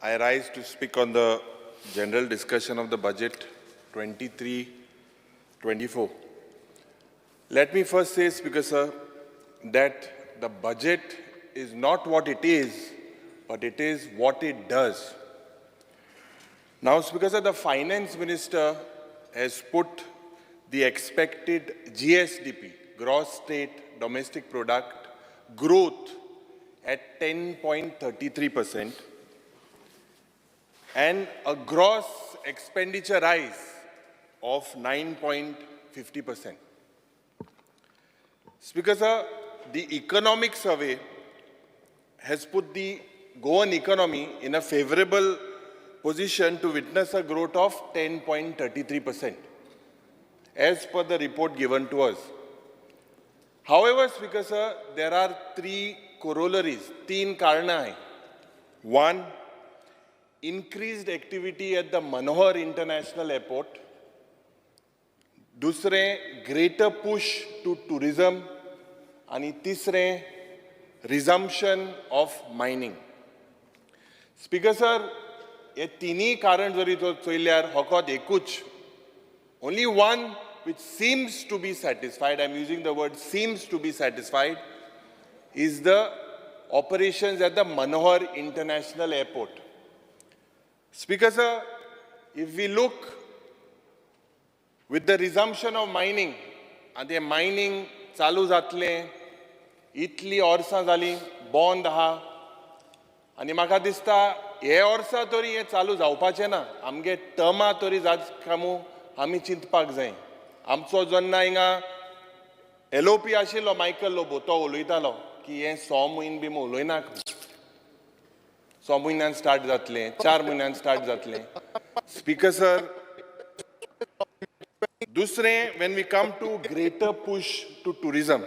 I rise to speak on the general discussion of the budget 23-24. Let me first say, Speaker Sir, that the budget is not what it is, but it is what it does. Now, Speaker Sir, the Finance Minister has put the expected GSDP, Gross State Domestic Product, growth at 10.33%. and a gross expenditure rise of 9.50%. Speaker Sir, the economic survey has put the Goan economy in a favorable position to witness a growth of 10.33%, as per the report given to us. However, Speaker Sir, there are three corollaries, तीन कारण हैं. One, increased activity at the Manohar International Airport. दूसरे, greater push to tourism. आणि तिसरे, resumption of mining. Speaker Sir, ये तीनही कारण जरी चोयल्यार फकत एकूच, only one which seems to be satisfied, I'm using the word seems to be satisfied, is the operations at the Manohar International Airport. Speaker Sir, if we look with the resumption of mining, and the mining चालू जातलें, इतली वर्सां जालीं, बंद आहा, आनी म्हाका दिसता हे वर्सा तरी हें चालू जावपाचें ना. आमगे टर्मा तरी जाच कामू आमी चिंतपाक जाय. आमचो जेन्ना हिंगा LOP आशिल्लो मायकल लोबो, तो उलयतालो की हें 6 म्हयने बी उलयनाक. 6 म्हयन्यान स्टार्ट जातलें, 4 म्हयन्यान स्टार्ट जातलें. Speaker Sir, दूसरे, when we come to greater push to tourism.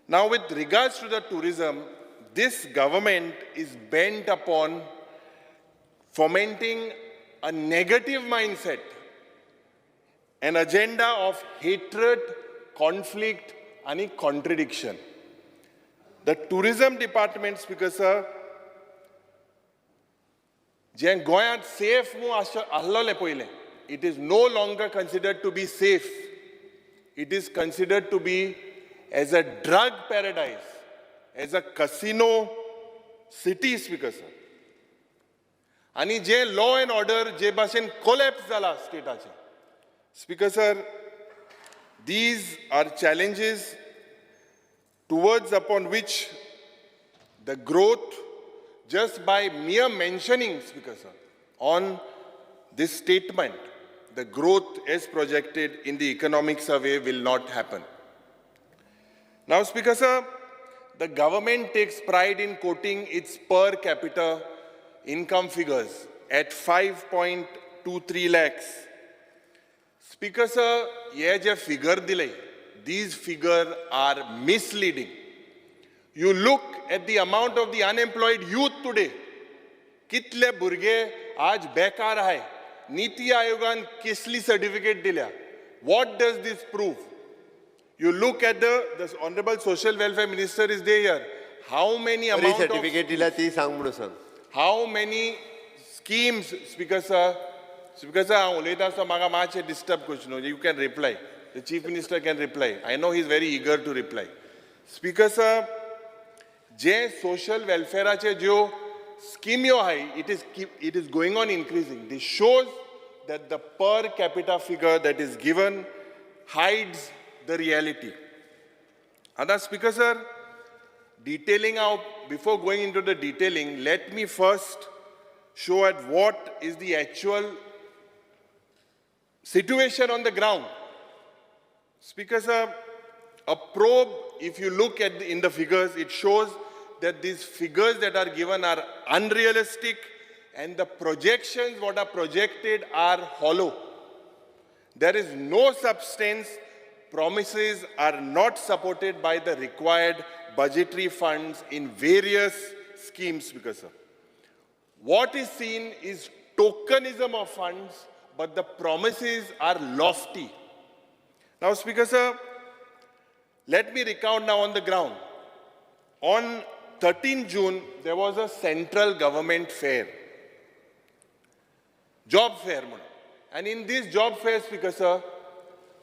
Now, with regards to the tourism, this government is bent upon fomenting a negative mindset, an agenda of hatred, conflict, and contradiction. The tourism department, Speaker Sir, जे गोंयांत safe mu ahloले पयलें, it is no longer considered to be safe. It is considered to be as a drug paradise, as a casino city, Speaker Sir. आणि जे law and order जे भाशेन collapse जाला स्टेटाचे. Speaker Sir, these are challenges towards upon which the growth, just by mere mentioning, Speaker Sir, on this statement, the growth as projected in the economic survey will not happen. Now, Speaker Sir, the government takes pride in quoting its per capita income figures at 5.23 lakhs. Speaker Sir, ye je figure dile, these figures are misleading. You look at the amount of the unemployed youth today. कितले भुरगे आज बेकार आहे. नीति आयोगान Kisli certificate दिल्या. What does this prove? You look at the Honorable Social Welfare Minister is there here. How many amount certificate दिला ती सांग म्हणून सांग. How many schemes, Speaker Sir? Speaker Sir, later so maga mache disturb question. You can reply. The Chief Minister can reply. I know he is very eager to reply. Speaker Sir, J social welfare चे जो scheme yo hai, it is going on increasing. This shows that the per capita figure that is given hides the reality. And Speaker Sir, detailing out, before going into the detailing, let me first show at what is the actual situation on the ground. Speaker Sir, a probe, if you look at in the figures, it shows that these figures that are given are unrealistic and the projections, what are projected, are hollow. There is no substance. Promises are not supported by the required budgetary funds in various schemes, Speaker Sir. What is seen is tokenism of funds, but the promises are lofty. Now, Speaker Sir, let me recount now on the ground. On 13 June, there was a central government fair, job fair. And in this job fair, Speaker Sir,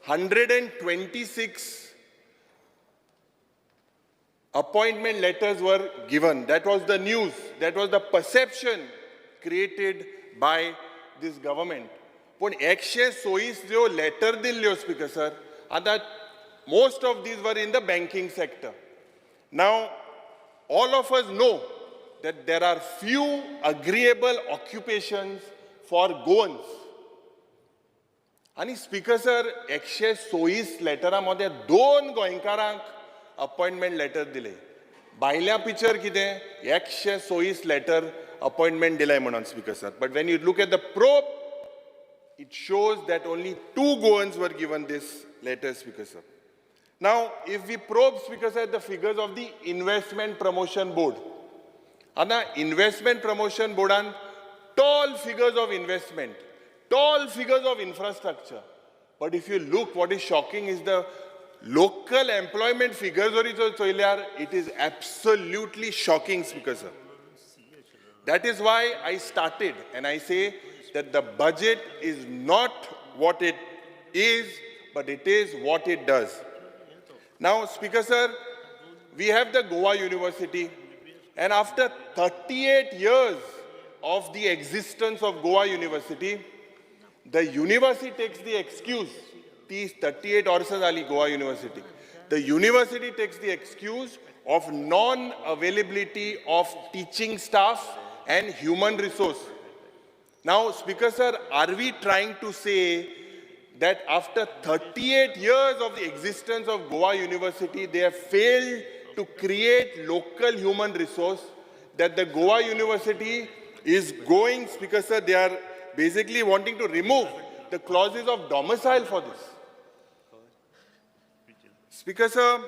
126 appointment letters were given. That was the news. That was the perception created by this government. But 126 जो letter दिल्ल्यो, Speaker Sir, and that most of these were in the banking sector. Now, all of us know that there are few agreeable occupations for Goans. आणि speaker sir 126 लेटरांमध्ये 2 गोंयकारांक appointment letter दिले. भायल्या picture कितें 126 letter appointment दिलाय म्हणून speaker sir. But when you look at the probe, it shows that only 2 Goans were given this letter, Speaker sir. Now, if we probe, Speaker sir, the figures of the Investment Promotion Board, and the Investment Promotion Board and tall figures of investment, tall figures of infrastructure. But if you look, what is shocking is the local employment figures. It is absolutely shocking, Speaker sir. That is why I started and I say that the budget is not what it is, but it is what it does. Now, Speaker sir, we have the Goa University, and after 38 years of the existence of Goa University, the university takes the excuse, these 38 वर्षां जाली Goa University. The university takes the excuse of non-availability of teaching staff and human resource. Now, Speaker sir, are we trying to say that after 38 years of the existence of Goa University, they have failed to create local human resource, that the Goa University is going, Speaker sir, they are basically wanting to remove the clauses of domicile for this. Speaker sir,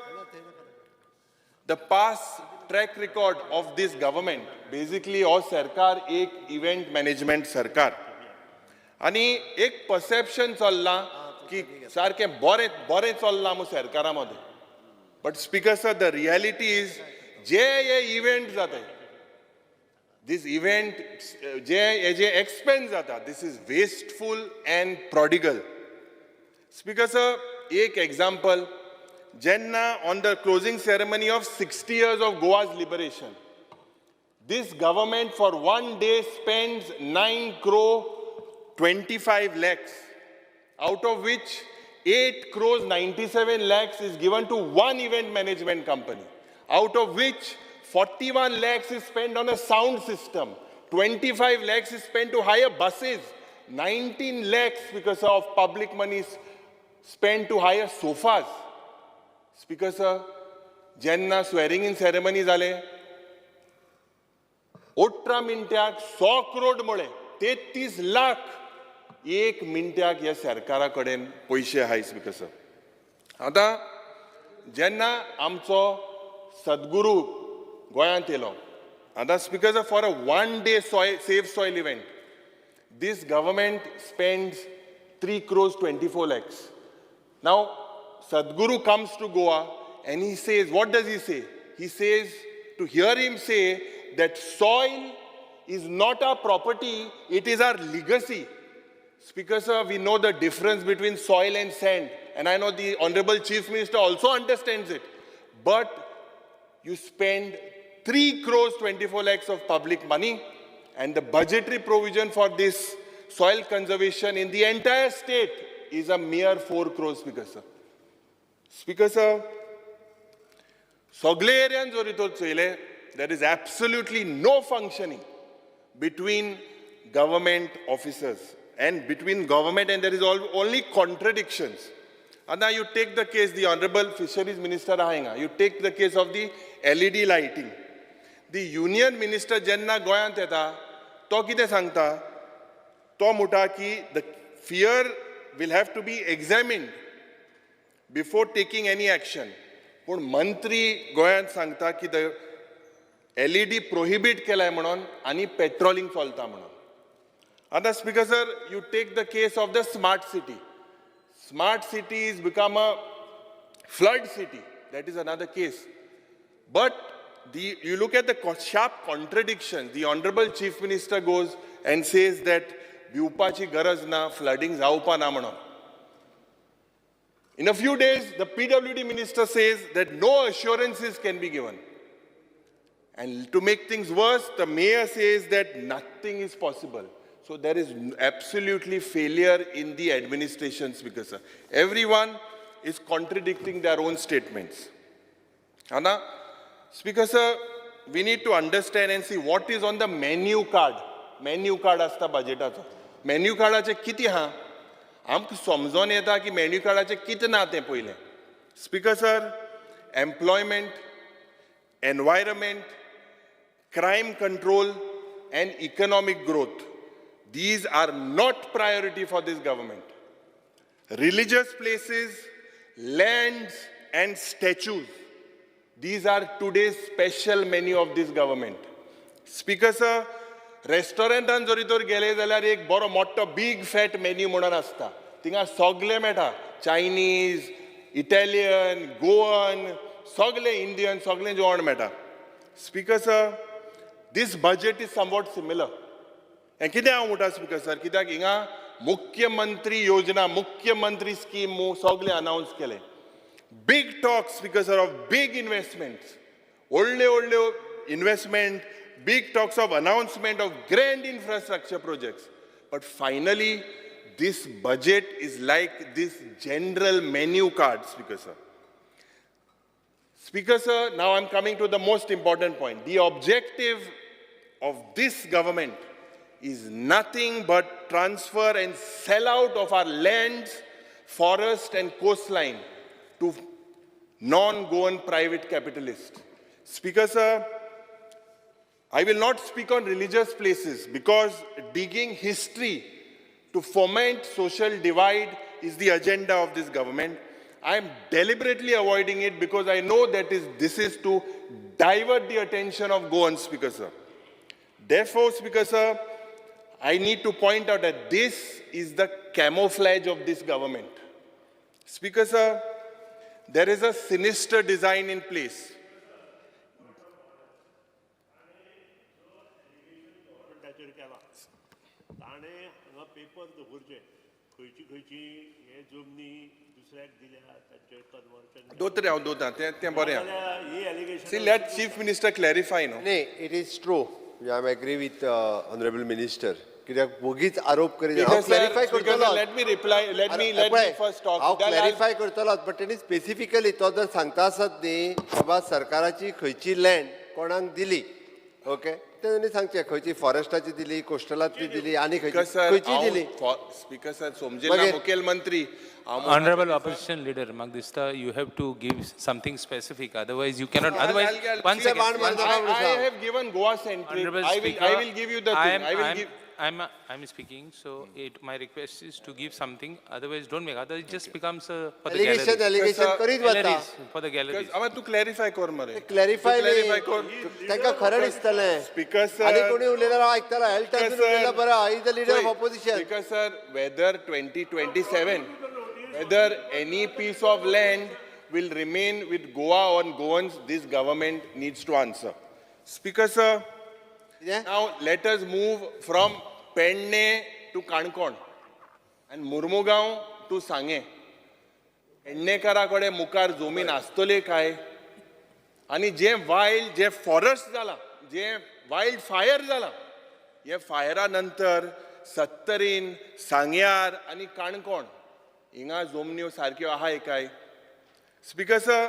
the past track record of this government, basically all सरकार एक event management सरकार, आणि एक perception चल्ला की सारखे बरे चल्ला मु सरकारामध्ये. But Speaker sir, the reality is J event जाते, this event जे expense जाता, this is wasteful and prodigal. Speaker sir, एक example, Jenna on the closing ceremony of 60 years of Goa's liberation, this government for one day spends 9 crore 25 lakhs, out of which 8 crores 97 lakhs is given to one event management company, out of which 41 lakhs is spent on a sound system, 25 lakhs is spent to hire buses, 19 lakhs because of public money is spent to hire sofas. Speaker sir, Jenna swearing in ceremony जाले 18 मिनिटाक 100 crore मुळे 33 लाख 1 मिनिटाक ह्या सरकाराकडेन पैसे आहाय. Speaker sir, आता जेन्ना आमचो सद्गुरू गोंयांत yellow, आता Speaker sir, for a one-day Save Soil event, this government spends 3 crores 24 lakhs. Now, Sadhguru comes to Goa and he says, what does he say? He says, to hear him say that soil is not our property, it is our legacy. Speaker sir, we know the difference between soil and sand, and I know the Honorable Chief Minister also understands it. But you spend 3 crores 24 lakhs of public money, and the budgetary provision for this soil conservation in the entire state is a mere 4 crores, Speaker sir. Speaker sir, Sogle arean zorito chile, there is absolutely no functioning between government officers and between government, and there is only contradictions. And now you take the case, the Honorable Fisheries Minister Ahenga, you take the case of the LED lighting. The Union Minister Jenna Goyant yeta, to kite sangta, to muta ki the fear will have to be examined before taking any action. But Mantri Goyan सांगता की the LED prohibit केलाय म्हणून आणि petroling चलता म्हणून. Other Speaker sir, you take the case of the smart city. Smart cities become a flood city. That is another case. But you look at the sharp contradiction. The Honorable Chief Minister goes and says that भिवपाची गरज ना, flooding जावपा ना म्हणून. In a few days, the PWD minister says that no assurances can be given. And to make things worse, the mayor says that nothing is possible. So there is absolutely failure in the administration, Speaker sir. Everyone is contradicting their own statements. Anna, Speaker sir, we need to understand and see what is on the menu card. Menu card asta budgetacho. Menu cardaचे किती हा? आमकां समजून येता की menu cardaचे किती ना तें पयलें. Speaker sir, employment, environment, crime control and economic growth. These are not priority for this government. Religious places, lands and statues. These are today's special menu of this government. Speaker sir, रेस्टॉरंटान जरी तर गेले जाल्यार एक बरो मोठो big fat menu म्हणून आसता. थिंगा सगळे मेळटा. चायनीज, इटालियन, गोवन, सगळे इंडियन, सगळे जेवण मेळटा. Speaker sir, this budget is somewhat similar. And कितें हांव म्हणटा स्पीकर सर, कित्याक हिंगा मुख्यमंत्री योजना, मुख्यमंत्री स्कीम सगळे अनाउन्स केले. Big talks, Speaker sir, of big investments. व्हडल्यो investment, big talks of announcement of grand infrastructure projects. But finally, this budget is like this general menu card, Speaker sir. Speaker sir, now I'm coming to the most important point. The objective of this government is nothing but transfer and sell out of our lands, forest and coastline to non-Goan private capitalists. Speaker sir, I will not speak on religious places because digging history to foment social divide is the agenda of this government. I am deliberately avoiding it because I know that this is to divert the attention of Goans, Speaker sir. Therefore, Speaker sir, I need to point out that this is the camouflage of this government. Speaker sir, there is a sinister design in place. Paper दवरचे खंयची हे जमनी दुसऱ्याक दिल्या तांचे conversion दोता तें बरें. ही allegation See, let Chief Minister clarify, no? नाही, it is true. I am agree with honourable minister. कित्याक बोगीच आरोप करीत हांव Because, क्लॅरिफाय Speaker, करतलो. let me reply. Let me first talk. हांव Then I'll- क्लॅरिफाय करतलो, बट तेणी स्पेसिफिकली तो जर सांगता आसत न्ही बाबा सरकाराची खंयची लँड कोणाक दिली, ओके, तेणी सांगचें खंयची फॉरेस्टाची दिली, कोस्टलांतली दिली आनी Speaker sir, खंयची दिली. Speaker sir, समजेला मुखेलमंत्री. Honorable opposition leader, Magdista, you have to give something specific. Otherwise, you cannot. Otherwise, one See, second. one one minute. second. I have given Goa centric. Honorable I Speaker, will give you the thing. I will give. I'm speaking. So, my request is to give something. Otherwise, don't make. Otherwise, it just becomes for the allegation gallery. Allegation करीत वता. Galleries, for the galleries. आम्हा तू clarify कर मरे. Clarify clarify कर. तांकां खरें दिसतलें. Speaker sir. आनी कोणी उलयल्यार हांव आयकतालो. हेल्थ Speaker उलयल्यार sir. बरें, ही the leader of Sorry, opposition. Speaker sir, whether 2027, whether any piece of land will remain with Goa or Goans, this government needs to answer. Speaker sir, now let us move from Penne to Kankon and Murmugaon to Sange. पेडणेकाराकडे मुखार जमीन आसतली काय? आणि जे wild, जे forest जाला, जे wild fire जाला, हे फायरा नंतर सत्तरीन, सांग्यार आणि काणकोण हिंगा जमन्यो सारक्यो आहाय काय? Speaker sir,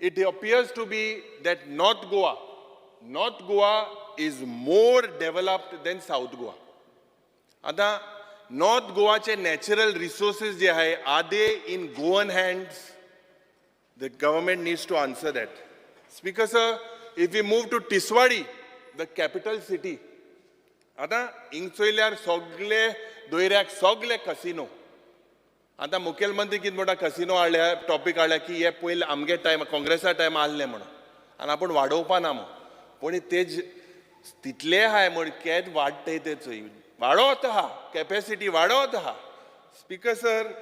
it appears to be that North Goa is more developed than South Goa. आता नॉर्थ गोवाचे नॅचरल रिसोर्सेस जे आहे, are they in Goan hands? The government needs to answer that. Speaker sir, if we move to Tiswadi, the capital city, आता हिंगचयल्यार सगळे दोयऱ्याक सगळे casino. आता मुखेलमंत्री कितें म्हणटा, कसिनो हाडल्या, टॉपीक हाडल्या की हे पयले आमगे टायम काँग्रेसा टायम आहले म्हणून, आनी आपूण वाडोवपा ना म्हणून. पूण तेज तितले आहाय म्हण केद वाडटाय ते चोय वाडोत आहा, कॅपॅसिटी वाडोत आहा. Speaker sir,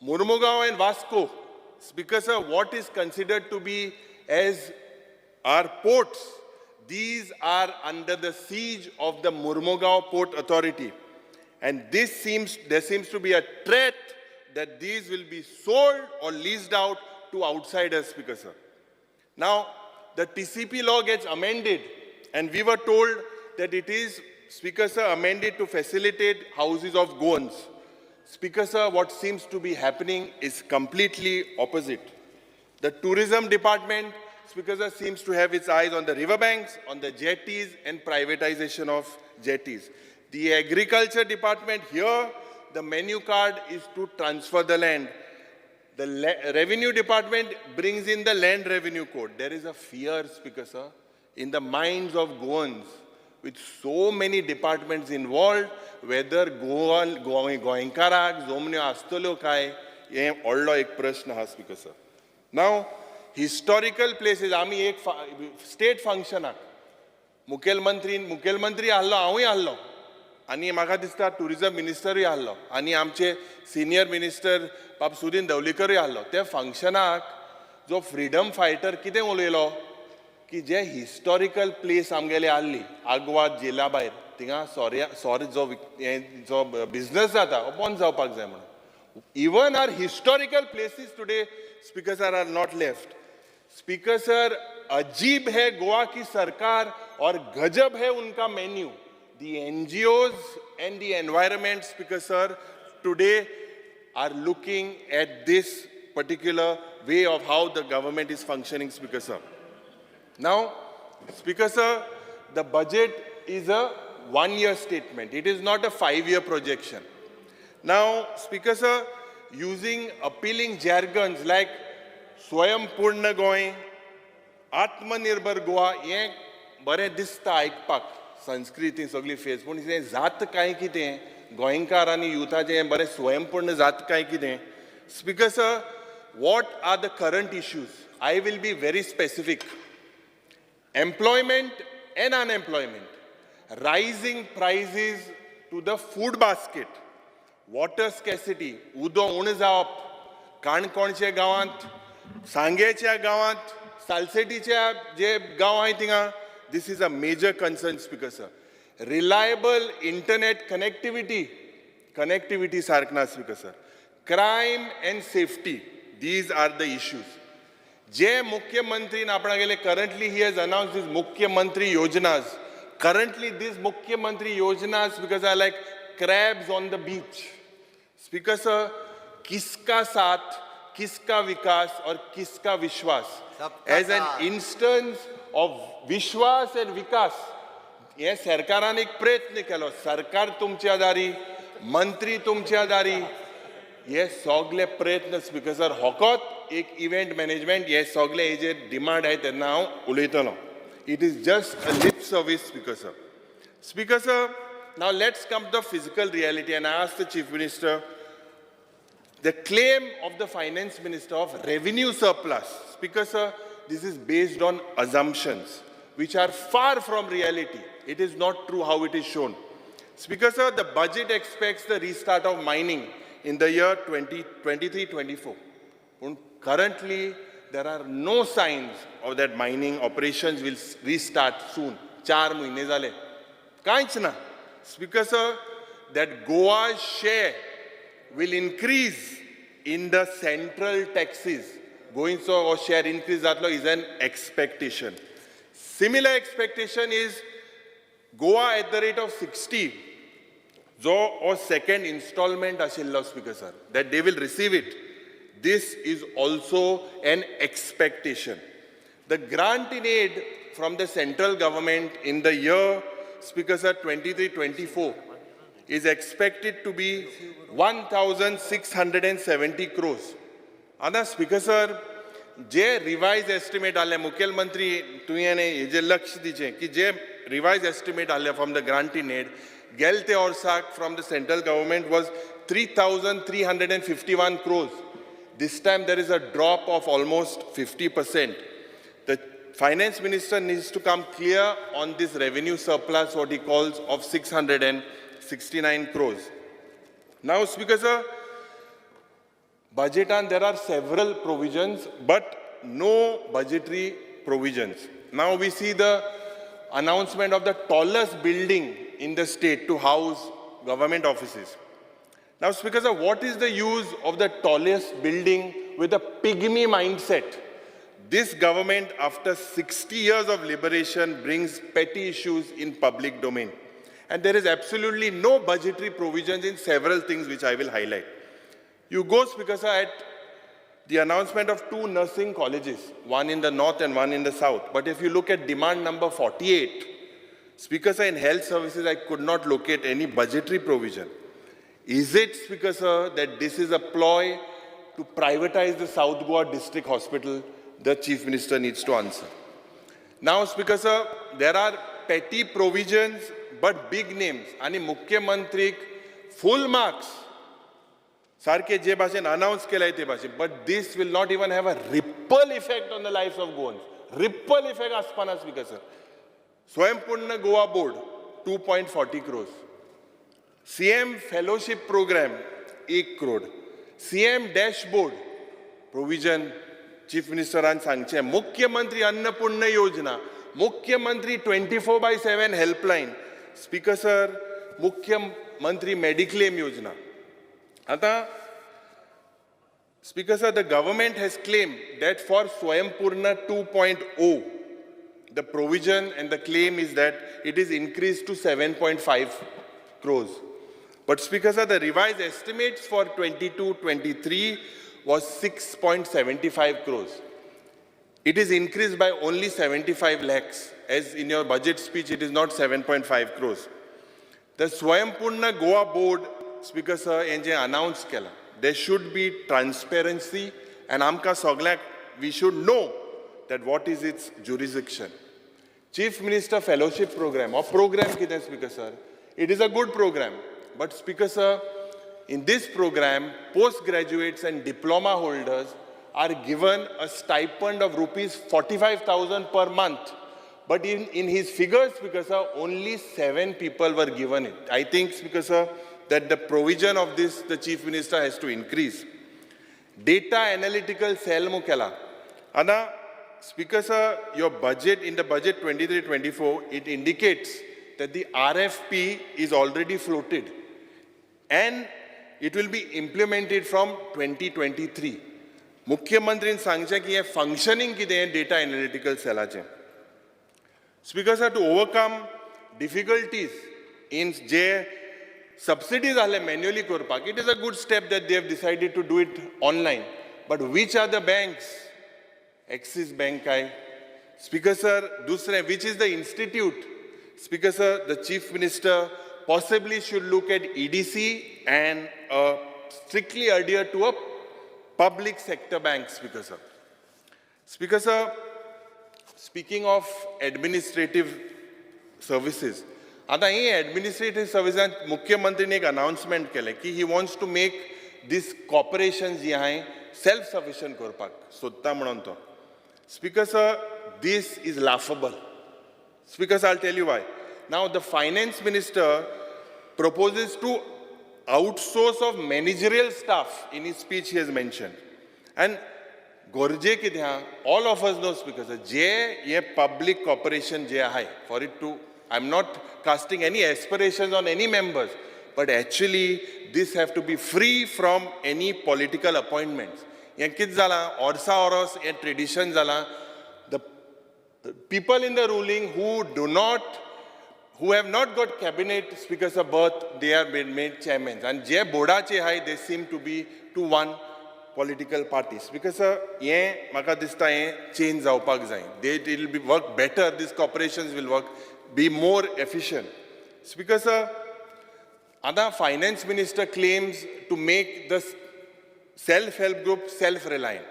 Murmugaon and Vasco, Speaker sir, what is considered to be as our ports, these are under the siege of the Murmugao Port Authority. And there seems to be a threat that these will be sold or leased out to outsiders, Speaker Sir. Now, the TCP law gets amended, and we were told that it is, Speaker Sir, amended to facilitate houses of Goans. Speaker Sir, what seems to be happening is completely opposite. The tourism department, Speaker Sir, seems to have its eyes on the riverbanks, on the jetties, and privatization of jetties. The agriculture department here, the menu card is to transfer the land. The revenue department brings in the land revenue code. There is a fear, Speaker Sir, in the minds of Goans, with so many departments involved, whether Goenkarak, Zomnio Astolo Kai, ये ऑल्लो एक प्रश्न हा speaker sir. Now, historical places, आम्ही एक state function आक. मुखेलमंत्री आहलो, हांवूय आहलो. आणि म्हाका दिसता टुरिजम मिनिस्टरूय आहलो. आणि आमचे सिनियर मिनिस्टर बाब सुदीन धवलीकरूय आहलो. त्या फंक्शनाक जो फ्रीडम फायटर कितें उलयलो की जे हिस्टॉरिकल प्लेस आमगेले आहली आग्वाद जेला भायर थिंगा सॉरी जो बिझनस जाता हो बंद जावपाक जाय म्हणून. Even our historical places today, Speaker Sir, are not left. Speaker Sir, अजीब है गोवा की सरकार और गजब है उनका menu. The NGOs and the environment, Speaker Sir, today are looking at this particular way of how the government is functioning, Speaker Sir. Now, Speaker Sir, the budget is a one-year statement. It is not a 5-year projection. Now, Speaker Sir, using appealing jargons like Swayam Purna Goy, Atmanirbhar Goa, ये बरे दिसता आयकपाक संस्कृती सगळी face पूण हे जात काय कितें गोंयकार आनी युथाचें बरें स्वयंपूर्ण जात काय कितें. Speaker Sir, what are the current issues? I will be very specific. Employment and unemployment, rising prices to the food basket, water scarcity, उदो उण जावप, काणकोणच्या गांवांत, सांगेच्या गांवांत, सालसेटीच्या जे गांव आहाय थिंगा, this is a major concern, Speaker Sir. Reliable internet connectivity sarkna, Speaker Sir. Crime and safety, these are the issues. जे मुख्यमंत्री आपणा गेले currently he has announced his Mukhyamantri Yojanas. Currently these Mukhyamantri Yojanas, because are like crabs on the beach. Speaker Sir, किसका साथ, किसका विकास और किसका विश्वास? As an instance of विश्वास and विकास, हे सरकारान एक प्रयत्न केलो. सरकार तुमच्या दारी, मंत्री तुमच्या दारी, हे सगळे प्रयत्न स्पीकर सर होकोत एक इव्हेंट मॅनेजमेंट हे सगळे हेजे डिमांड आहे तेन्ना हांव उलयतलो. It is just a lip service, Speaker Sir. Speaker Sir, now let's come to the physical reality, and I ask the Chief Minister, the claim of the Finance Minister of revenue surplus, Speaker Sir, this is based on assumptions which are far from reality. It is not true how it is shown. Speaker Sir, the budget expects the restart of mining in the year 2023-24. Currently, there are no signs of that mining operations will restart soon. 4 mahine zale. Kainch na. Speaker Sir, that Goa's share will increase in the central taxes. Going so or share increase zatlo is an expectation. Similar expectation is Goa at the rate of 60. जो or second installment ashillo, Speaker Sir, that they will receive it. This is also an expectation. The grant in aid from the central government in the year, Speaker Sir, 23-24 is expected to be 1,670 crores. Ana Speaker Sir, J revised estimate आले मुख्यमंत्री तुयेने जे लक्ष्य दिचे कि जे revised estimate आले from the grant in aid Gelte Orsak from the central government was 3,351 crores. This time there is a drop of almost 50%. The finance minister needs to come clear on this revenue surplus, what he calls, of 669 crores. Now, Speaker Sir, budget and there are several provisions, but no budgetary provisions. Now we see the announcement of the tallest building in the state to house government offices. Now, Speaker sir, what is the use of the tallest building with a pygmy mindset? This government, after 60 years of liberation, brings petty issues in public domain. And there is absolutely no budgetary provisions in several things which I will highlight. You go, Speaker sir, at the announcement of 2 nursing colleges, one in the north and one in the south. But if you look at demand number 48, Speaker sir, in health services, I could not locate any budgetary provision. Is it, Speaker sir, that this is a ploy to privatize the South Goa District Hospital? The Chief Minister needs to answer. Now, Speaker sir, there are petty provisions but big names. And Mukhyamantrik full marks. Sarke je bhashan announce kelay te bhashan. But this will not even have a ripple effect on the lives of Goans. Ripple effect aspana, Speaker sir. Swayampunna Goa Board, 2.40 crores. CM Fellowship Program, 1 crore. CM Dashboard, provision, Chief Minister and Sangche. Mukhyamantri Annapurna Yojana. Mukhyamantri 24/7 helpline. Speaker sir, Mukhyamantri Mediclaim Yojana. Ata, Speaker sir, the government has claimed that for Swayampunna 2.0, the provision and the claim is that it is increased to 7.5 crores. But Speaker sir, the revised estimates for 22-23 was 6.75 crores. It is increased by only 75 lakhs. As in your budget speech, it is not 7.5 crores. The Swayampunna Goa Board, Speaker sir, announced kela. There should be transparency, and amka soglak, we should know that what is its jurisdiction. Chief Minister Fellowship Program, or program kide, Speaker sir, it is a good program. But Speaker sir, in this program, postgraduates and diploma holders are given a stipend of rupees 45,000 per month. But in his figures, Speaker sir, only 7 people were given it. I think, Speaker sir, that the provision of this, the Chief Minister has to increase. Data Analytical Cell Mukela. Ana, Speaker sir, your budget, in the budget 23-24, it indicates that the RFP is already floated. And it will be implemented from 2023. Mukhyamantri sangche ki ye functioning ki de data analytical cell. Speaker sir, to overcome difficulties in je subsidies are manually korpak, it is a good step that they have decided to do it online. But which are the banks? Axis Bank hai. Speaker sir, dusre, which is the institute? Speaker sir, the Chief Minister possibly should look at EDC and strictly adhere to a public sector bank, Speaker sir. Speaker sir, speaking of administrative services, administrative services, Mukhyamantri ne ek announcement kele ki he wants to make these corporations self-sufficient korpak. Sutta mnonto. Speaker sir, this is laughable. Speaker sir, I'll tell you why. Now the Finance Minister proposes to outsource of managerial staff. In his speech he has mentioned. And Gorje ki dhyan, all of us know, Speaker sir, ye public corporation je hai, for it to, I'm not casting any aspirations on any members, but actually this have to be free from any political appointments. Yan kit zala, orsa oros, yan tradition zala, the people in the ruling who have not got cabinet speakers of birth, they are made chairmen. And je boda che hai, they seem to be to one political party. Speaker sir, ye maka dista ye change zawpak zai. It will be work better. These corporations will be more efficient. Speaker sir, other Finance Minister claims to make the self-help group self-reliant.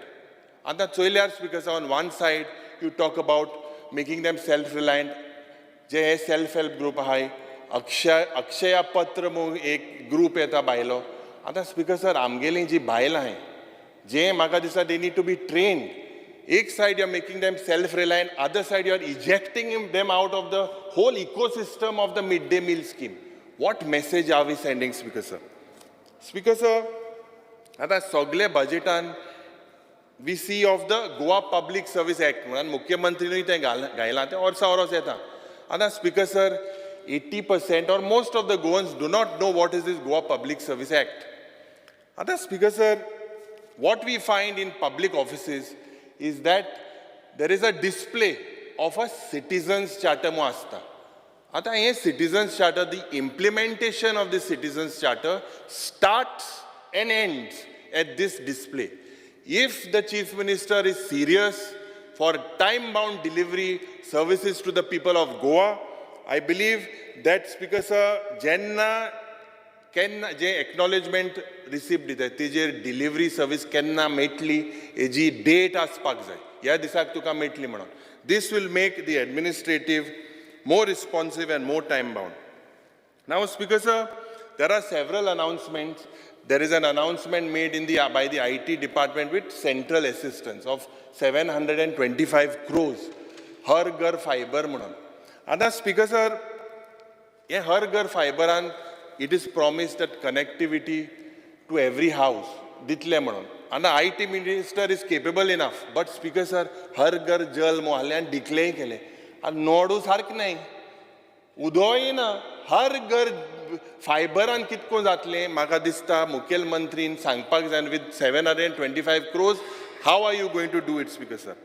Other Choilyar, Speaker sir, on one side you talk about making them self-reliant. J self-help group hai, Akshaya Patra mo ek group eta bailo. Ata Speaker sir, amgeli ji baila hai. Je maka disa, they need to be trained. Ek side you are making them self-reliant, other side you are ejecting them out of the whole ecosystem of the midday meal scheme. What message are we sending, Speaker sir? Speaker sir, ata sogle budgetan we see of the Goa Public Service Act. म्हणून मुख्यमंत्रीनूय तें घायलां तें वर्सा वरोस येता. आतां speaker sir, 80% or most of the Goans do not know what is this Goa Public Service Act. Other Speaker sir, what we find in public offices is that there is a display of a citizens charter mo asta. Ata ye citizens charter, the implementation of the citizens charter starts and ends at this display. If the Chief Minister is serious for time-bound delivery services to the people of Goa, I believe that Speaker sir, Jenna केन्ना जे acknowledgement receipt दिता तेजेर delivery service केन्ना मेळटली hazy date आसपाक जाय. ह्या दिसाक तुका मेळटली म्हणून. This will make the administrative more responsive and more time bound. Now, Speaker sir, there are several announcements. There is an announcement made by the IT department with central assistance of 725 crores. Har Ghar Fiber म्हणून. आता Speaker sir, hey Har Ghar Fiberan it is promised that connectivity to every house, ditle म्हणून. And the IT minister is capable enough. But Speaker sir, Har Ghar Jal मोहल्ल्यान declare केले. आणि नोडू सारकें नाही. उदोय ना. Har Ghar Fiberan कितको जातलें म्हाका दिसता मुखेलमंत्रीन सांगपाक जाय with 725 crores. How are you going to do it, Speaker sir?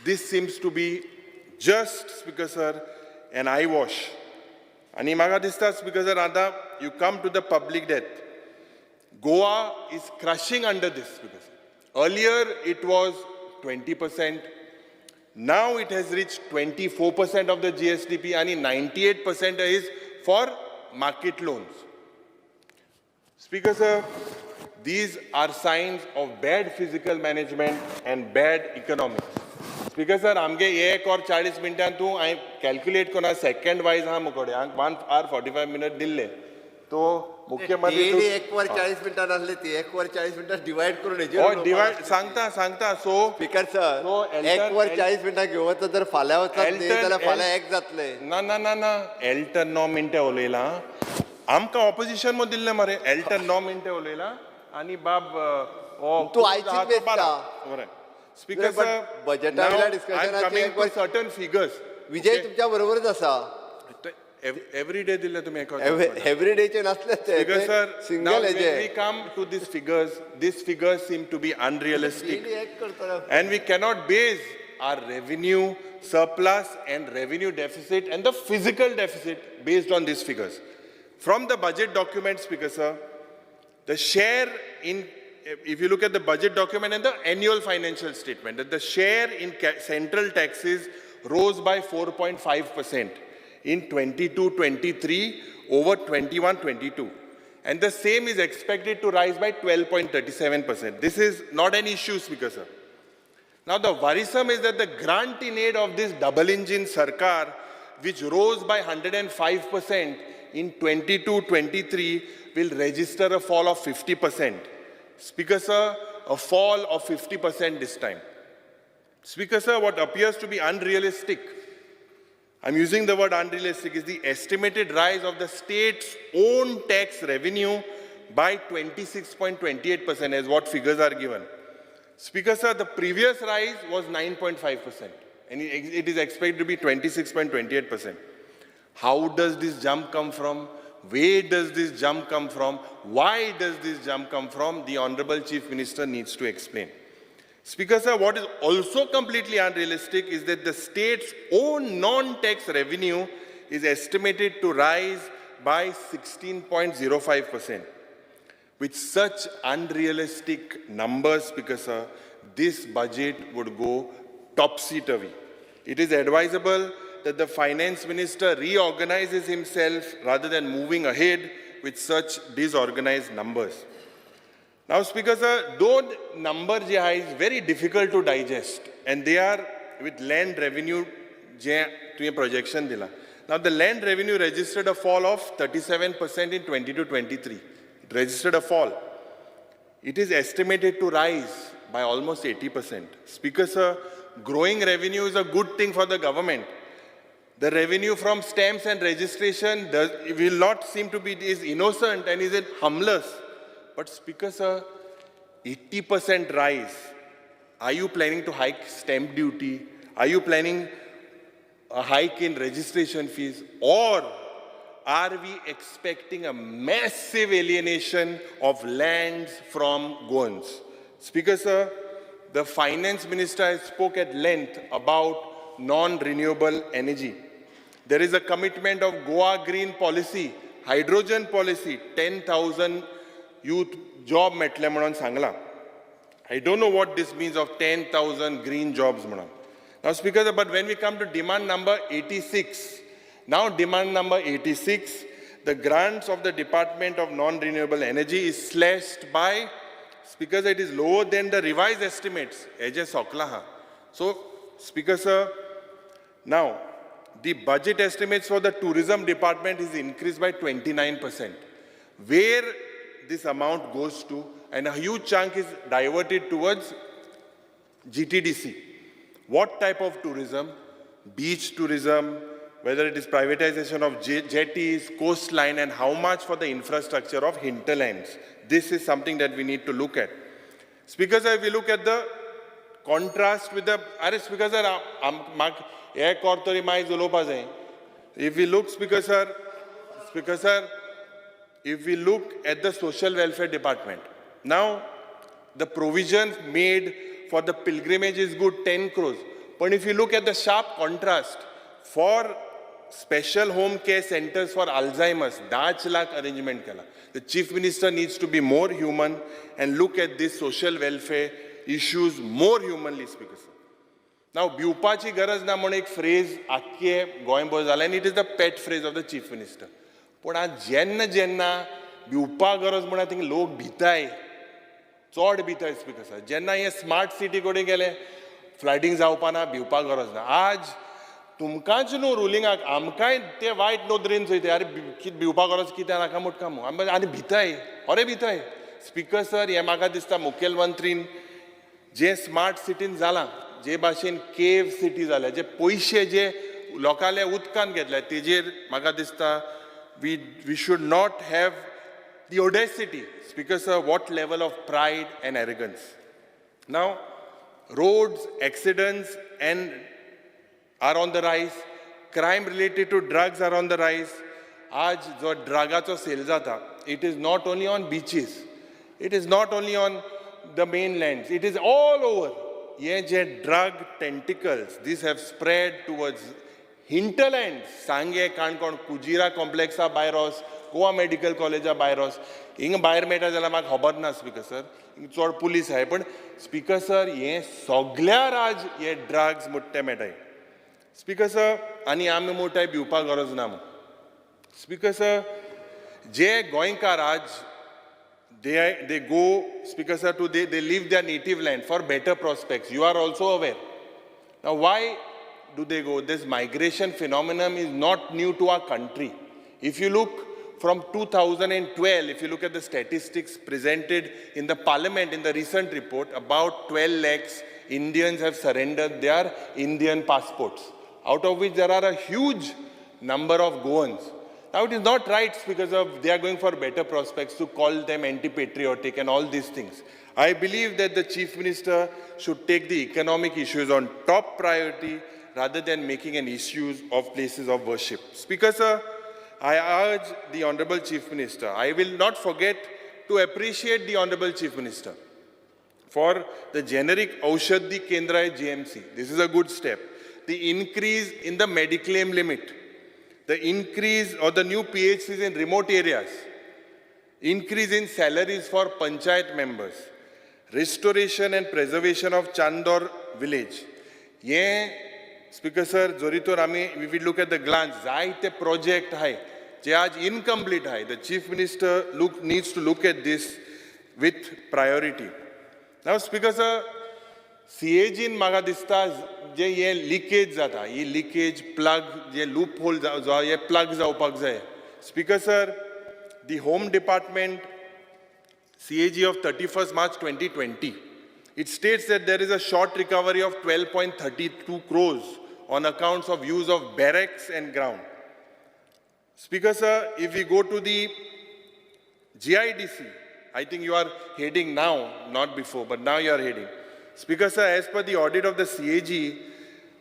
This seems to be just, Speaker sir, an eyewash. And म्हाका दिसता Speaker sir, आता you come to the public debt. Goa is crushing under this, Speaker sir. Earlier it was 20%. Now it has reached 24% of the GSDP and 98% is for market loans. Speaker sir, these are signs of bad physical management and bad economics. Speaker sir, आमगे 1 और 40 मिनटां तूं हांवें calculate कोना second wise आहा मुकोडे 1 hour 45 minutes दिल्ले तो मुख्यमंत्री 1 वर 40 मिनटां नासले ती 1 वर 40 मिनटां डिवायड करून डिवायड सांगता सो स्पीकर सर 1 वर 40 मिनटां घेवन वता जर फाल्यां वचत न्ही जाल्यार फाल्यां 1 जातले ना एल्टन 9 मिनटां उलयला आमकां ऑपोजिशन मो दिल्ले मरे एल्टन 9 मिनटां उलयला आनी बाब तूं आयची बेसता Speaker sir, budget I'm coming to certain figures. विजय तुमच्या बरोबरच आसा Every day दिले तुम्ही एव्हरी डेचे नसले Speaker sir, now single when हेजे we come to these figures seem to be unrealistic and we cannot base our revenue surplus and revenue deficit and the physical deficit based on these figures. From the budget document, Speaker sir, the share in, if you look at the budget document and the annual financial statement, that the share in central taxes rose by 4.5% in 22-23 over 21-22. And the same is expected to rise by 12.37%. This is not an issue, Speaker sir. Now the worrisome is that the grant in aid of this double engine Sarkar, which rose by 105% in 22-23, will register a fall of 50%. Speaker sir, a fall of 50% this time. Speaker sir, what appears to be unrealistic, I'm using the word unrealistic, is the estimated rise of the state's own tax revenue by 26.28% as what figures are given. Speaker sir, the previous rise was 9.5% and it is expected to be 26.28%. How does this jump come from? Where does this jump come from? Why does this jump come from? The Honorable Chief Minister needs to explain. Speaker sir, what is also completely unrealistic is that the state's own non-tax revenue is estimated to rise by 16.05%. With such unrealistic numbers, Speaker sir, this budget would go topsy-turvy. It is advisable that the finance minister reorganizes himself rather than moving ahead with such disorganized numbers. Now, Speaker sir, those numbers is very difficult to digest, and they are with land revenue to a projection dila. Now, the land revenue registered a fall of 37% in 22-23. It registered a fall. It is estimated to rise by almost 80%. Speaker sir, growing revenue is a good thing for the government. The revenue from stamps and registration will not seem to be is innocent and is harmless. But Speaker sir, 80% rise Are you planning to hike stamp duty? Are you planning a hike in registration fees? Or are we expecting a massive alienation of lands from Goans? Speaker sir, the finance minister spoke at length about non-renewable energy. There is a commitment of Goa Green Policy, hydrogen policy, 10,000 youth job metle म्हणून Sangla. I don't know what this means of 10,000 green jobs. Now, Speaker, but when we come to demand number 86, now demand number 86, the grants of the Department of Non-Renewable Energy is slashed by, Speaker, it is lower than the revised estimates. So, Speaker, sir, now the budget estimates for the tourism department is increased by 29%. Where this amount goes to, and a huge chunk is diverted towards GTDC. What type of tourism? Beach tourism, whether it is privatization of jetties, coastline, and how much for the infrastructure of hinterlands. This is something that we need to look at. Speaker sir, if we look at the contrast with the, Speaker sir, if we look, Speaker sir, if we look at the social welfare department, now the provision made for the pilgrimage is good, 10 crores. But if you look at the sharp contrast for special home care centers for Alzheimer's, 10 lakh arrangement kala. The Chief Minister needs to be more human and look at these social welfare issues more humanly, Speaker sir. Now, Biupachi garaz na म्हणून एक phrase आख्खे गोंयभर जाला, and it is the pet phrase of the Chief Minister. पण आज जेन्ना भिवपा गरज म्हणून थिंग लोक भिताय, चड भिताय स्पीकर सर. जेन्ना हे स्मार्ट सिटी कडेन गेले, फ्लडिंग जावपा ना, भिवपा गरज ना. आज तुमकांच न्हू रुलिंगाक, आमकांय ते वायट नदरेन चोयताय, अरे भिवपा गरज कित्याक नाका मुटका म्हणून, आनी भिताय, अरे भिताय. स्पीकर सर, हे म्हाका दिसता मुखेलमंत्रीन जे स्मार्ट सिटीन जालां, जे भाशेन केव सिटी जाल्या, जे पयशे जे लोकांले उदकान घेतल्या, तेजेर म्हाका दिसता we should not have the audacity. Speaker sir, what level of pride and arrogance. Now, roads, accidents are on the rise. Crime related to drugs are on the rise. Aaj jo dragacho sale jata, it is not only on beaches. It is not only on the mainlands. It is all over. Ye je drug tentacles, these have spread towards hinterlands. Sange Kankon, Kujira complexa Byros, Goa Medical College Byros. Inga Bayer Meta Jala Mak Hobarna, Speaker sir. Sort police hai. But Speaker sir, ye Soglia Raj ye drugs mutte metai. Speaker sir, ani ame mutai biupa garaz namu. Speaker sir, je Goinka Raj, they go, Speaker sir, they leave their native land for better prospects. You are also aware. Now why do they go? This migration phenomenon is not new to our country. If you look from 2012, if you look at the statistics presented in the parliament in the recent report, about 12 lakhs Indians have surrendered their Indian passports, out of which there are a huge number of Goans. Now it is not right because of they are going for better prospects to call them anti-patriotic and all these things. I believe that the Chief Minister should take the economic issues on top priority rather than making an issue of places of worship. Speaker sir, I urge the Honorable Chief Minister, I will not forget to appreciate the Honorable Chief Minister for the generic Aushadhi Kendra GMC. This is a good step. The increase in the Mediclaim limit, the increase or the new PHCs in remote areas, increase in salaries for Panchayat members, restoration and preservation of Chandor village. Yeah, Speaker sir, Zoritor Ami, we will look at the glance. Zaite project hai, je aaj incomplete hai. The Chief Minister needs to look at this with priority. Now, Speaker sir, CAG in Magadista, je ye leakage zata, ye leakage plug, ye loophole za, ye plug zaupag zay. Speaker sir, the Home Department CAG of 31st March 2020. It states that there is a short recovery of 12.32 crores on accounts of use of barracks and ground. Speaker sir, if we go to the GIDC, I think you are heading now, not before, but now you are heading. Speaker sir, as per the audit of the CAG,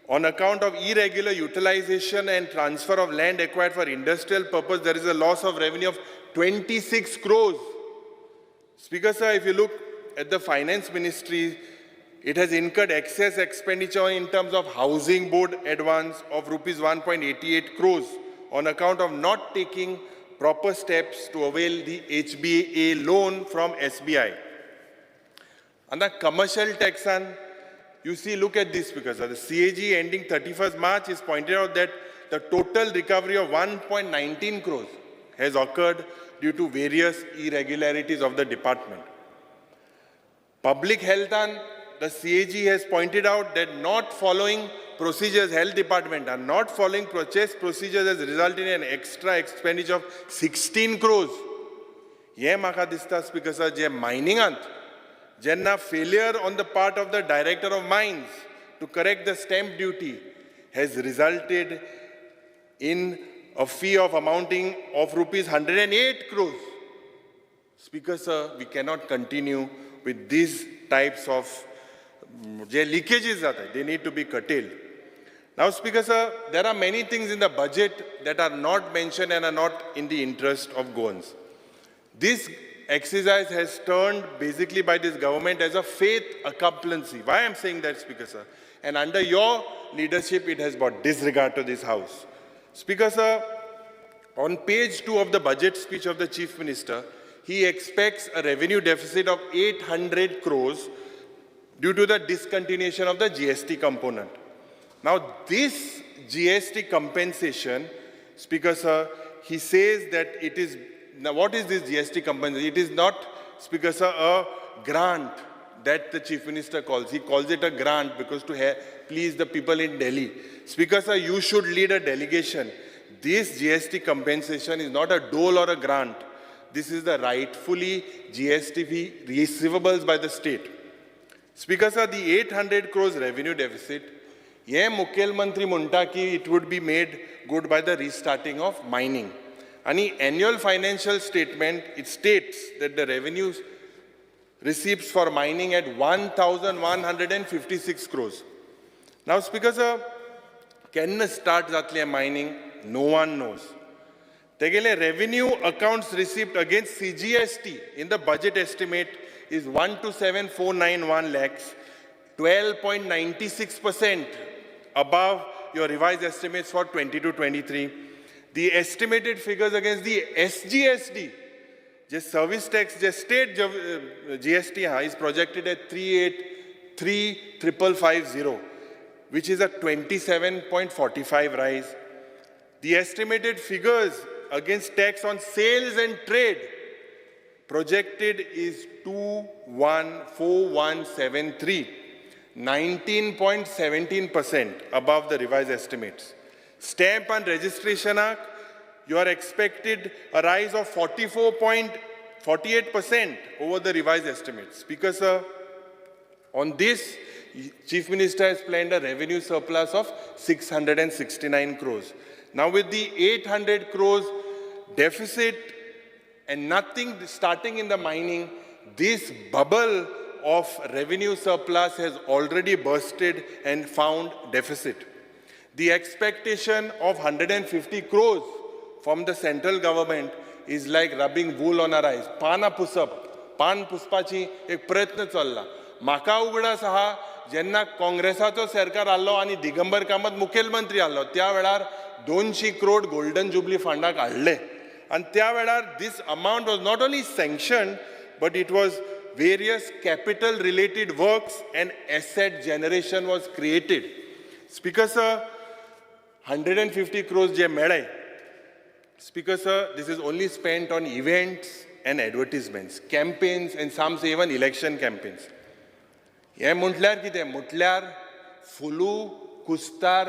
on account of irregular utilization and transfer of land acquired for industrial purpose, there is a loss of revenue of 26 crores. Speaker sir, if you look at the finance ministry, it has incurred excess expenditure in terms of housing board advance of rupees 1.88 crores on account of not taking proper steps to avail the HBA loan from SBI. And the commercial tax, you see, look at this, because the CAG ending 31st March is pointed out that the total recovery of 1.19 crores has occurred due to various irregularities of the department. Public health, and the CAG has pointed out that not following procedures, health department are not following purchase procedures has resulted in an extra expenditure of 16 crores. Ye maka dista, Speaker sir, je mining ant, jenna failure on the part of the director of mines to correct the stamp duty has resulted in a fee of amounting of rupees 108 crores. Speaker sir, we cannot continue with these types of leakages, they need to be curtailed. Now, Speaker sir, there are many things in the budget that are not mentioned and are not in the interest of Goans. This exercise has turned basically by this government as a faith accompancy. Why I'm saying that, Speaker sir? And under your leadership, it has brought disregard to this House. Speaker sir, on page 2 of the budget speech of the Chief Minister, he expects a revenue deficit of 800 crores due to the discontinuation of the GST component. Now, this GST compensation, Speaker sir, he says that it is, now what is this GST compensation? It is not, Speaker sir, a grant that the Chief Minister calls. He calls it a grant because to please the people in Delhi. Speaker sir, you should lead a delegation. This GST compensation is not a dole or a grant. This is the rightfully GST receivables by the state. Speaker sir, the 800 crores revenue deficit, ye Mukhyamantri munta ki it would be made good by the restarting of mining. And the annual financial statement, it states that the revenues receipts for mining at 1,156 crores. Now, Speaker sir, can start zatliya mining? No one knows. Tegele revenue accounts received against CGST in the budget estimate is 127,491 lakhs, 12.96% above your revised estimates for 22-23. The estimated figures against the SGST, just service tax, just state GST is projected at 383,550, which is a 27.45 rise. The estimated figures against tax on sales and trade projected is 214173, 19.17% above the revised estimates. Stamp and Registration Act, you are expected a rise of 44.48% over the revised estimates. Speaker sir, on this, Chief Minister has planned a revenue surplus of 669 crores. Now with the 800 crores deficit and nothing starting in the mining, this bubble of revenue surplus has already bursted and found deficit. The expectation of 150 crores from the central government is like rubbing wool on our eyes. Pana pusap, pan puspachi एक प्रयत्न चल्ला. म्हाका उगडास आहा जेन्ना काँग्रेसाचो सरकार आल्लो आनी दिगंबर कामत मुखेलमंत्री आल्लो त्या वेळार 200 crore गोल्डन जुबली फंडाक हाडले. And त्या वेळार this amount was not only sanctioned, but it was various capital related works and asset generation was created. Speaker sir, 150 crores je medai. Speaker sir, this is only spent on events and advertisements, campaigns, and some say even election campaigns. हे म्हटल्यार कितें म्हटल्यार फुलू कुस्तार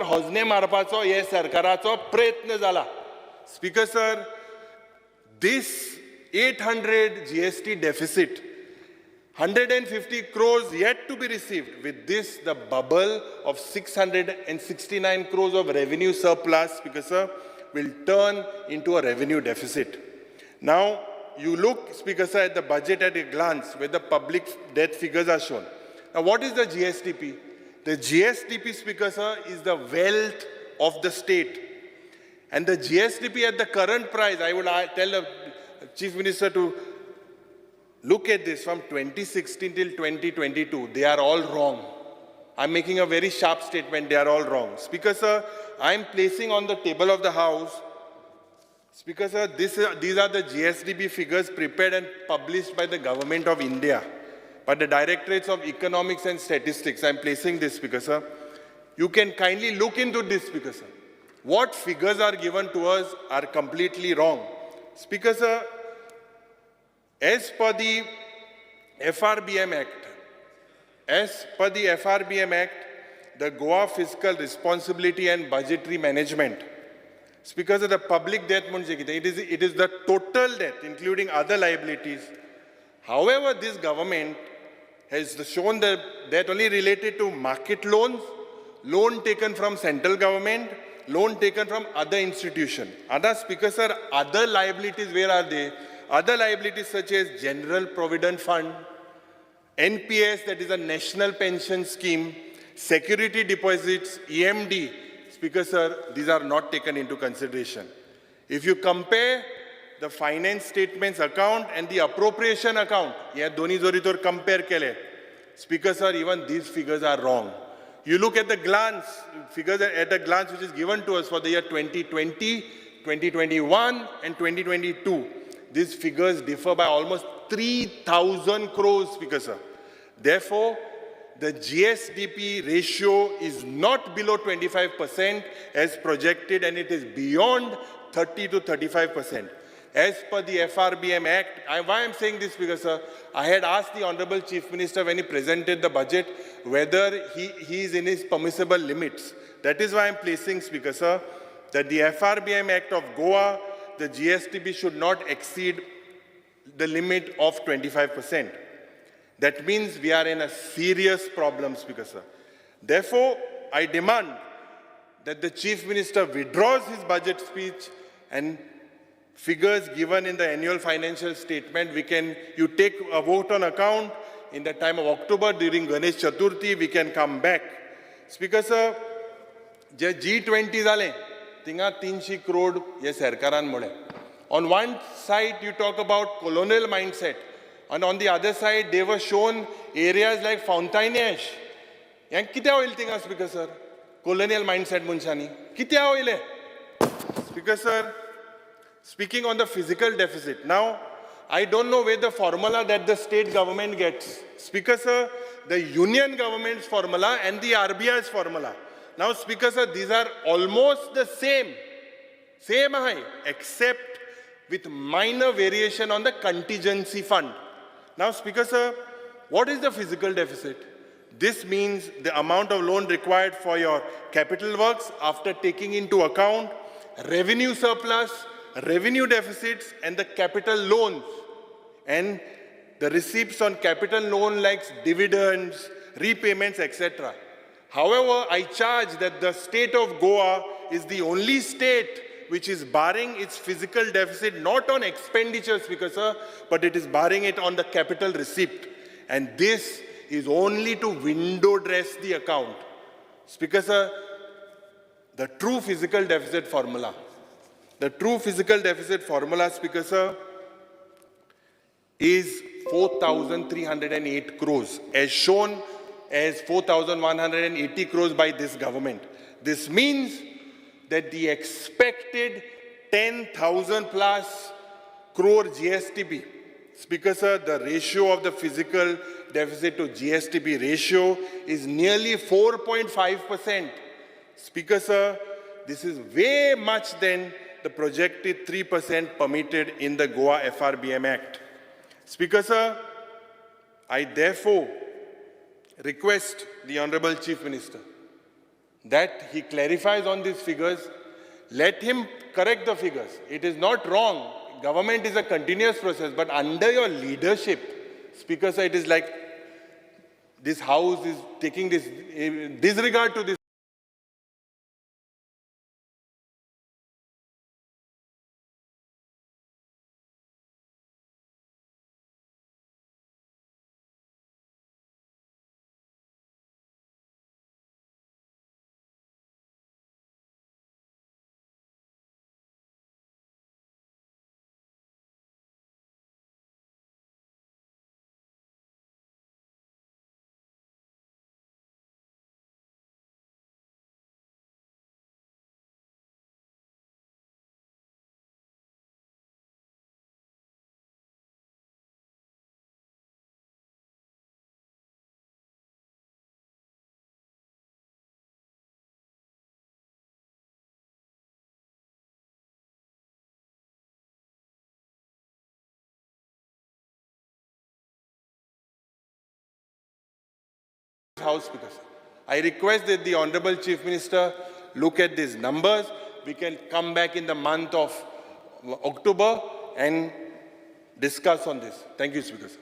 होजने मारपाचो हे सरकाराचो प्रयत्न जाला. Speaker sir, this 800 GST deficit, 150 crores yet to be received. With this, the bubble of 669 crores of revenue surplus, Speaker sir, will turn into a revenue deficit. Now, you look, Speaker Sir, at the budget at a glance where the public debt figures are shown. Now, what is the GSDP? The GSDP, Speaker Sir, is the wealth of the state. And the GSDP at the current price, I would tell the Chief Minister to look at this from 2016 till 2022. They are all wrong. I'm making a very sharp statement. They are all wrong. Speaker Sir, I'm placing on the table of the House, Speaker Sir, these are the GSDP figures prepared and published by the Government of India, by the Directorates of Economics and Statistics. I'm placing this, Speaker Sir. You can kindly look into this, Speaker Sir. What figures are given to us are completely wrong. Speaker Sir, as per the FRBM Act, the Goa Fiscal Responsibility and Budgetary Management, Speaker Sir, the public debt, it is the total debt, including other liabilities. However, this government has shown the debt only related to market loans, loan taken from central government, loan taken from other institutions. Other, Speaker Sir, other liabilities, where are they? Other liabilities such as General Provident Fund, NPS, that is a National Pension Scheme, security deposits, EMD, Speaker Sir, these are not taken into consideration. If you compare the finance statements account and the appropriation account, yeah, doni joritor compare kele. Speaker Sir, even these figures are wrong. You look at the glance, figures at a glance which is given to us for the year 2020, 2021 and 2022. These figures differ by almost 3,000 crores, Speaker Sir. Therefore, the GSDP ratio is not below 25% as projected, and it is beyond 30 to 35%. As per the FRBM Act, why I'm saying this, Speaker Sir, I had asked the Honorable Chief Minister when he presented the budget whether he is in his permissible limits. That is why I'm placing, Speaker Sir, that the FRBM Act of Goa, the GSDP should not exceed the limit of 25%. That means we are in a serious problem, Speaker Sir. Therefore, I demand that the Chief Minister withdraws his budget speech and figures given in the annual financial statement. You take a vote on account in the time of October during Ganesh Chaturthi, we can come back. Speaker Sir, J G20 जाले, तिंगा 300 crore ये सरकारान मुळे. On one side, you talk about colonial mindset. And on the other side, they were shown areas like Fountain Ash. Yang kitia hoil tinga, Speaker Sir? Colonial mindset munchani. Kitia hoile? Speaker Sir, speaking on the physical deficit. Now, I don't know where the formula that the state government gets. Speaker Sir, the union government's formula and the RBI's formula. Now, Speaker Sir, these are almost the same high, except with minor variation on the contingency fund. Now, Speaker Sir, what is the physical deficit? This means the amount of loan required for your capital works after taking into account revenue surplus, revenue deficits, and the capital loans, and the receipts on capital loan like dividends, repayments, etc. However, I charge that the state of Goa is the only state which is barring its physical deficit, not on expenditure, Speaker Sir, but it is barring it on the capital receipt. And this is only to window dress the account. Speaker Sir, the true physical deficit formula, Speaker Sir, is 4,308 crores, as shown as 4,180 crores by this government. This means that the expected 10,000 plus crore GSTP, Speaker Sir, the ratio of the physical deficit to GSTP ratio is nearly 4.5%. Speaker Sir, this is way much than the projected 3% permitted in the Goa FRBM Act. Speaker Sir, I therefore request the Honorable Chief Minister that he clarifies on these figures. Let him correct the figures. It is not wrong. Government is a continuous process, but under your leadership, Speaker Sir, it is like this House is taking this disregard to this. House Speaker, sir. I request that the Honorable Chief Minister look at these numbers. We can come back in the month of October and discuss on this. Thank you, Speaker, sir.